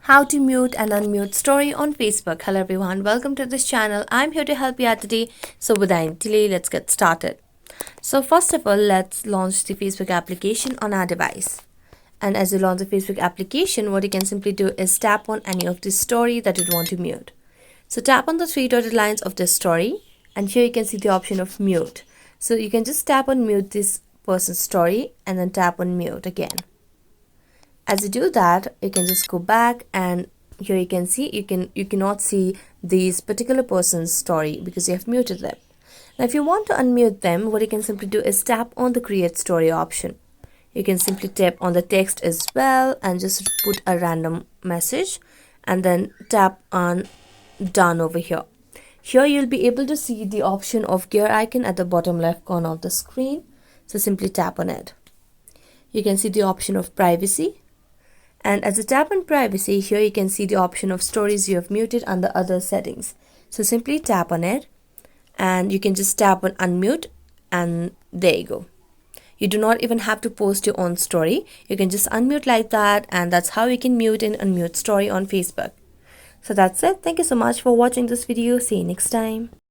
How to mute and unmute story on Facebook. Hello everyone, welcome to this channel. I'm here to help you out today. So without any delay, let's get started. So first of all, let's launch the Facebook application on our device. And as you launch the Facebook application, what you can simply do is tap on any of the story that you want to mute. So tap on the three dotted lines of this story, and here you can see the option of mute. So you can just tap on mute this person's story and then tap on mute again. As you do that, you can just go back, and here you can see you cannot see this particular person's story because you have muted them. Now if you want to unmute them, what you can simply do is tap on the create story option. You can simply tap on the text as well and just put a random message and then tap on done over here. Here you'll be able to see the option of gear icon at the bottom left corner of the screen. So simply tap on it. You can see the option of privacy. And as you tap on privacy, here you can see the option of stories you have muted under other settings. So simply tap on it and you can just tap on unmute, and there you go. You do not even have to post your own story. You can just unmute like that, and that's how you can mute and unmute story on Facebook. So that's it. Thank you so much for watching this video. See you next time.